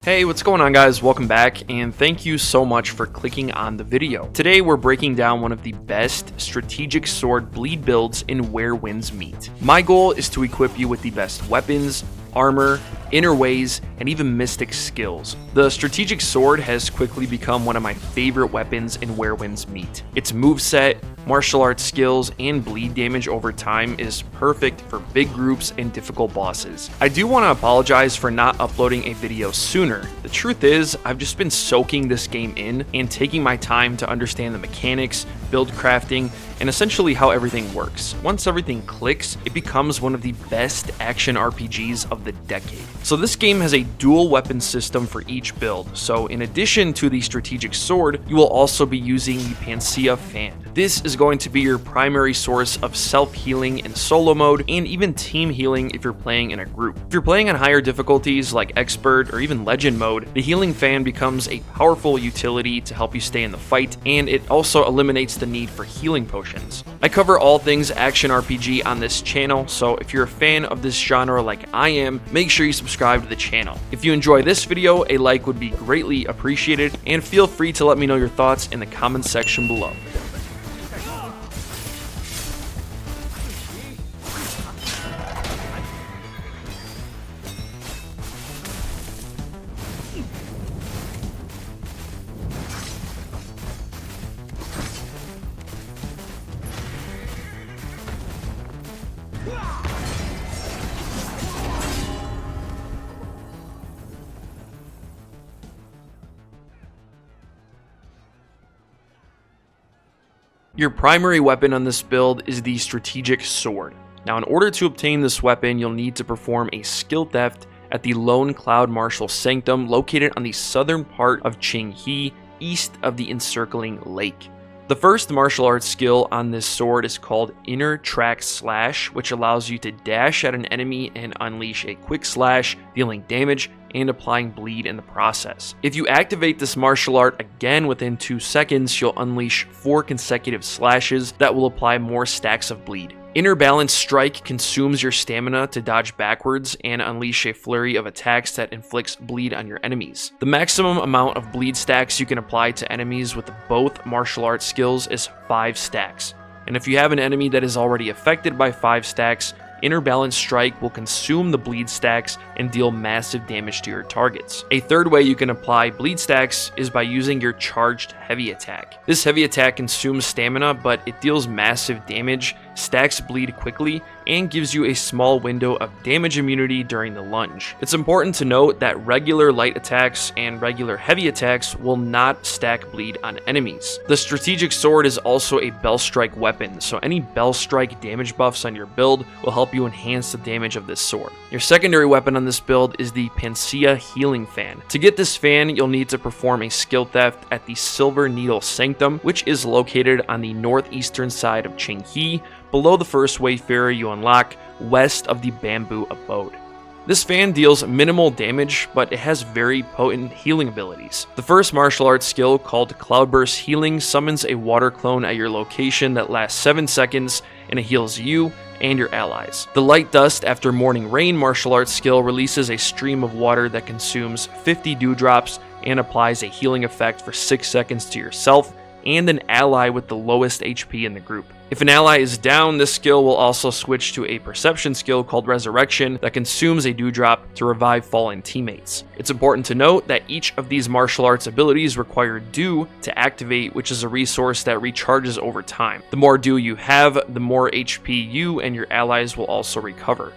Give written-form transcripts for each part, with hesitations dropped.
Hey, what's going on guys? Welcome back and thank you so much for clicking on the video. Today we're breaking down one of the best strategic sword bleed builds in Where Winds Meet. My goal is to equip you with the best weapons, armor, inner ways, and even mystic skills. The strategic sword has quickly become one of my favorite weapons in Where Winds Meet. Its moveset, martial arts skills, and bleed damage over time is perfect for big groups and difficult bosses. I do want to apologize for not uploading a video sooner. The truth is, I've just been soaking this game in and taking my time to understand the mechanics, build crafting, and essentially how everything works. Once everything clicks, it becomes one of the best action RPGs of the decade. So this game has a dual weapon system for each build, so in addition to the strategic sword, you will also be using the Pancea Fan. This is going to be your primary source of self-healing in solo mode, and even team healing if you're playing in a group. If you're playing on higher difficulties like Expert or even Legend mode, the healing fan becomes a powerful utility to help you stay in the fight, and it also eliminates the need for healing potions. I cover all things action RPG on this channel, so if you're a fan of this genre like I am, make sure you subscribe to the channel. If you enjoy this video, a like would be greatly appreciated, and feel free to let me know your thoughts in the comments section below. Your primary weapon on this build is the strategic sword. Now, in order to obtain this weapon, you'll need to perform a skill theft at the Lone Cloud Martial Sanctum located on the southern part of Qinghe, east of the encircling lake. The first martial arts skill on this sword is called Inner Track Slash, which allows you to dash at an enemy and unleash a quick slash, dealing damage and applying bleed in the process. If you activate this martial art again within 2 seconds, you'll unleash 4 consecutive slashes that will apply more stacks of bleed. Inner Balance Strike consumes your stamina to dodge backwards and unleash a flurry of attacks that inflicts bleed on your enemies. The maximum amount of bleed stacks you can apply to enemies with both martial arts skills is 5 stacks. And if you have an enemy that is already affected by 5 stacks, Inner Balance Strike will consume the bleed stacks and deal massive damage to your targets. A third way you can apply bleed stacks is by using your charged heavy attack. This heavy attack consumes stamina, but it deals massive damage, stacks bleed quickly, and gives you a small window of damage immunity during the lunge. It's important to note that regular light attacks and regular heavy attacks will not stack bleed on enemies. The strategic sword is also a bell strike weapon, so any bell strike damage buffs on your build will help you enhance the damage of this sword. Your secondary weapon on this build is the Pancea Healing Fan. To get this fan, you'll need to perform a skill theft at the Silver Needle Sanctum, which is located on the northeastern side of Qinghe, below the first Wayfarer you unlock, west of the Bamboo Abode. This fan deals minimal damage, but it has very potent healing abilities. The first martial arts skill, called Cloudburst Healing, summons a water clone at your location that lasts 7 seconds, and it heals you and your allies. The Light Dust After Morning Rain martial arts skill releases a stream of water that consumes 50 dewdrops and applies a healing effect for 6 seconds to yourself and an ally with the lowest HP in the group. If an ally is down, this skill will also switch to a perception skill called Resurrection that consumes a dewdrop to revive fallen teammates. It's important to note that each of these martial arts abilities require dew to activate, which is a resource that recharges over time. The more dew you have, the more HP you and your allies will also recover.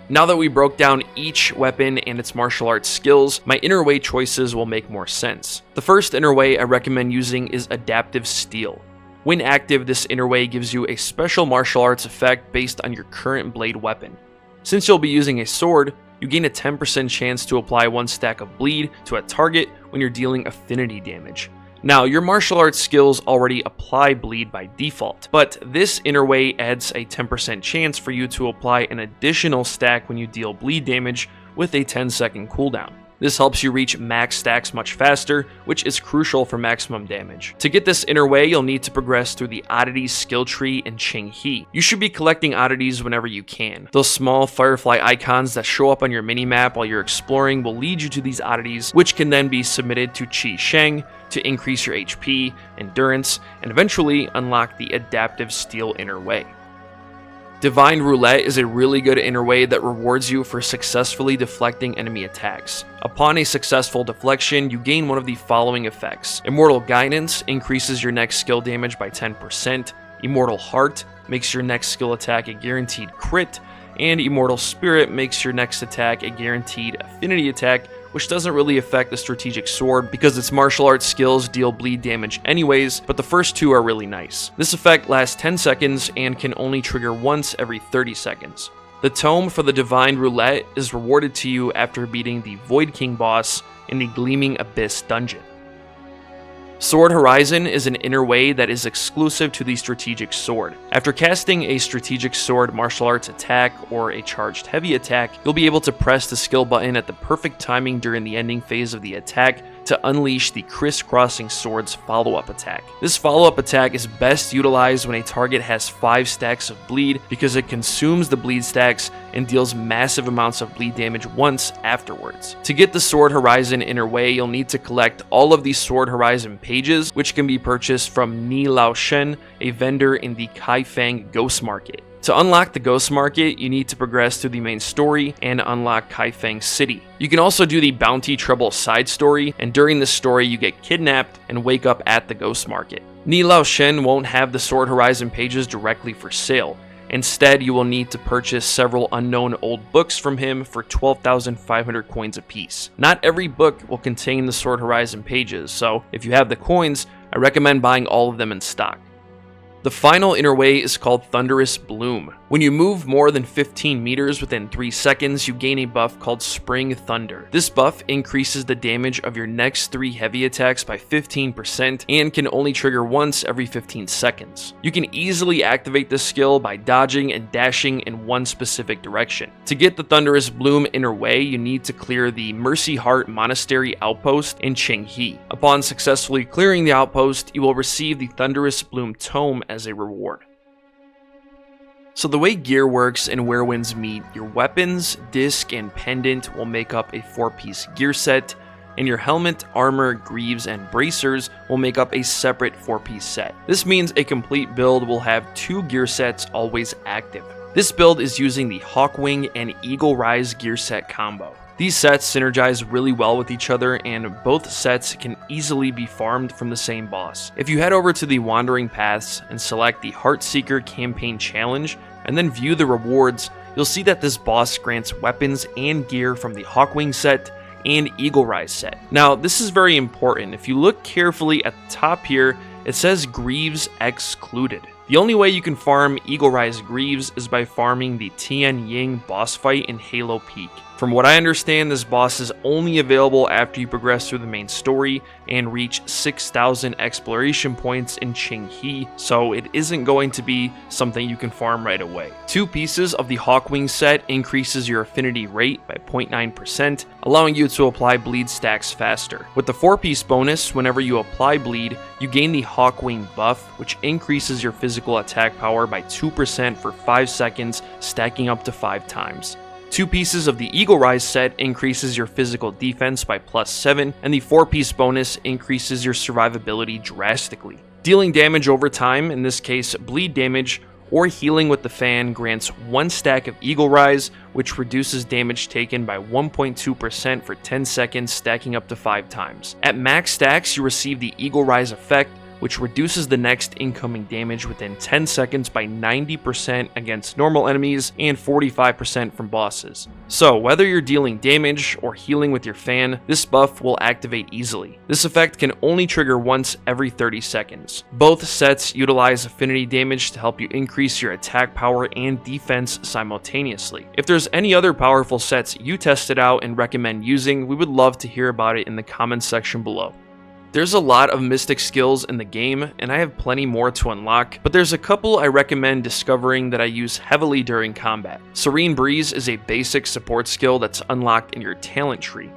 Now that we broke down each weapon and its martial arts skills, my inner way choices will make more sense. The first inner way I recommend using is Adaptive Steel. When active, this inner way gives you a special martial arts effect based on your current blade weapon. Since you'll be using a sword, you gain a 10% chance to apply 1 stack of bleed to a target when you're dealing affinity damage. Now, your martial arts skills already apply bleed by default, but this inner way adds a 10% chance for you to apply an additional stack when you deal bleed damage with a 10-second cooldown. This helps you reach max stacks much faster, which is crucial for maximum damage. To get this inner way, you'll need to progress through the oddities skill tree in Qinghe. You should be collecting oddities whenever you can. Those small firefly icons that show up on your minimap while you're exploring will lead you to these oddities, which can then be submitted to Qi Sheng to increase your HP, endurance, and eventually unlock the adaptive steel inner way. Divine Roulette is a really good inner way that rewards you for successfully deflecting enemy attacks. Upon a successful deflection, you gain one of the following effects. Immortal Guidance increases your next skill damage by 10%, Immortal Heart makes your next skill attack a guaranteed crit, and Immortal Spirit makes your next attack a guaranteed affinity attack, which doesn't really affect the strategic sword because its martial arts skills deal bleed damage anyways, but the first two are really nice. This effect lasts 10 seconds and can only trigger once every 30 seconds. The tome for the Divine Roulette is rewarded to you after beating the Void King boss in the Gleaming Abyss dungeon. Sword Horizon is an inner way that is exclusive to the strategic sword. After casting a strategic sword martial arts attack or a charged heavy attack, you'll be able to press the skill button at the perfect timing during the ending phase of the attack to unleash the crisscrossing sword's follow-up attack. This follow-up attack is best utilized when a target has 5 stacks of bleed because it consumes the bleed stacks and deals massive amounts of bleed damage once afterwards. To get the Sword Horizon inner way, you'll need to collect all of these Sword Horizon pages, which can be purchased from Ni Lao Shen, a vendor in the Kaifeng Ghost Market. To unlock the Ghost Market, you need to progress through the main story and unlock Kaifeng City. You can also do the Bounty Trouble side story, and during this story you get kidnapped and wake up at the Ghost Market. Ni Lao Shen won't have the Sword Horizon pages directly for sale. Instead, you will need to purchase several unknown old books from him for 12,500 coins apiece. Not every book will contain the Sword Horizon pages, so if you have the coins, I recommend buying all of them in stock. The final inner way is called Thunderous Bloom. When you move more than 15 meters within 3 seconds, you gain a buff called Spring Thunder. This buff increases the damage of your next 3 heavy attacks by 15% and can only trigger once every 15 seconds. You can easily activate this skill by dodging and dashing in one specific direction. To get the Thunderous Bloom inner way, you need to clear the Mercy Heart Monastery outpost in Qinghe. Upon successfully clearing the outpost, you will receive the Thunderous Bloom tome as a reward. So the way gear works and where winds meet, your weapons, disc, and pendant will make up a 4-piece gear set, and your helmet, armor, greaves, and bracers will make up a separate 4-piece set. This means a complete build will have 2 gear sets always active. This build is using the Hawkwing and Eagle Rise gear set combo. These sets synergize really well with each other, and both sets can easily be farmed from the same boss. If you head over to the Wandering Paths and select the Heartseeker Campaign Challenge, and then view the rewards, you'll see that this boss grants weapons and gear from the Hawkwing set and Eagle Rise set. Now, this is very important. If you look carefully at the top here, it says Greaves excluded. The only way you can farm Eagle Rise Greaves is by farming the Tian Ying boss fight in Halo Peak. From what I understand, this boss is only available after you progress through the main story and reach 6,000 exploration points in Qinghe, so it isn't going to be something you can farm right away. 2 pieces of the Hawkwing set increases your affinity rate by 0.9%, allowing you to apply bleed stacks faster. With the 4-piece bonus, whenever you apply bleed, you gain the Hawkwing buff, which increases your physical attack power by 2% for 5 seconds, stacking up to 5 times. 2 pieces of the Eagle Rise set increases your physical defense by +7, and the 4-piece bonus increases your survivability drastically. Dealing damage over time, in this case bleed damage, or healing with the fan grants 1 stack of Eagle Rise, which reduces damage taken by 1.2% for 10 seconds, stacking up to 5 times. At max stacks, you receive the Eagle Rise effect, which reduces the next incoming damage within 10 seconds by 90% against normal enemies and 45% from bosses. So whether you're dealing damage or healing with your fan, this buff will activate easily. This effect can only trigger once every 30 seconds. Both sets utilize affinity damage to help you increase your attack power and defense simultaneously. If there's any other powerful sets you tested out and recommend using, we would love to hear about it in the comments section below. There's a lot of mystic skills in the game, and I have plenty more to unlock, but there's a couple I recommend discovering that I use heavily during combat. Serene Breeze is a basic support skill that's unlocked in your talent tree.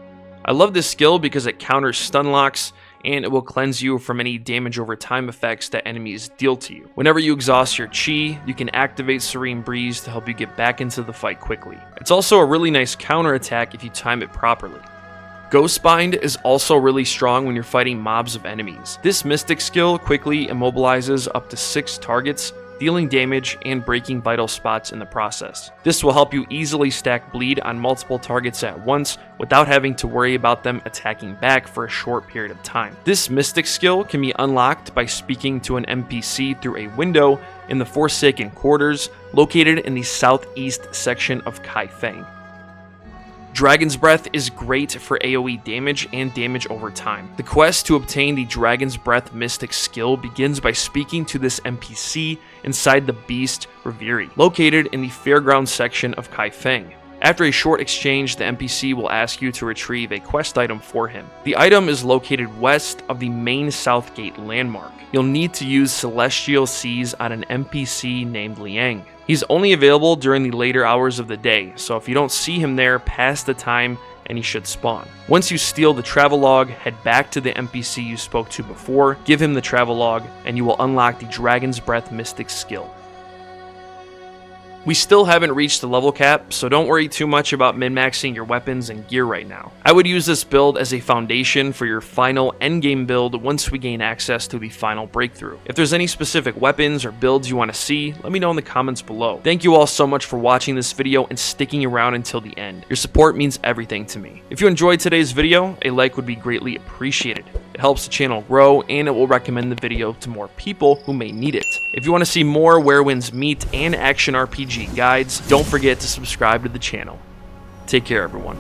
I love this skill because it counters stun locks, and it will cleanse you from any damage over time effects that enemies deal to you. Whenever you exhaust your chi, you can activate Serene Breeze to help you get back into the fight quickly. It's also a really nice counter attack if you time it properly. Ghostbind is also really strong when you're fighting mobs of enemies. This Mystic skill quickly immobilizes up to 6 targets, dealing damage and breaking vital spots in the process. This will help you easily stack bleed on multiple targets at once without having to worry about them attacking back for a short period of time. This Mystic skill can be unlocked by speaking to an NPC through a window in the Forsaken Quarters located in the southeast section of Kaifeng. Dragon's Breath is great for AoE damage and damage over time. The quest to obtain the Dragon's Breath Mystic skill begins by speaking to this NPC inside the Beast Reverie, located in the Fairground section of Kaifeng. After a short exchange, the NPC will ask you to retrieve a quest item for him. The item is located west of the main South Gate landmark. You'll need to use Celestial Seas on an NPC named Liang. He's only available during the later hours of the day, so if you don't see him there past the time, and he should spawn. Once you steal the travelogue, head back to the NPC you spoke to before, give him the travelogue, and you will unlock the Dragon's Breath Mystic skill. We still haven't reached the level cap, so don't worry too much about min-maxing your weapons and gear right now. I would use this build as a foundation for your final endgame build once we gain access to the final breakthrough. If there's any specific weapons or builds you want to see, let me know in the comments below. Thank you all so much for watching this video and sticking around until the end. Your support means everything to me. If you enjoyed today's video, a like would be greatly appreciated. It helps the channel grow, and it will recommend the video to more people who may need it. If you want to see more Where Winds Meet and action RPG guides, don't forget to subscribe to the channel. Take care, everyone.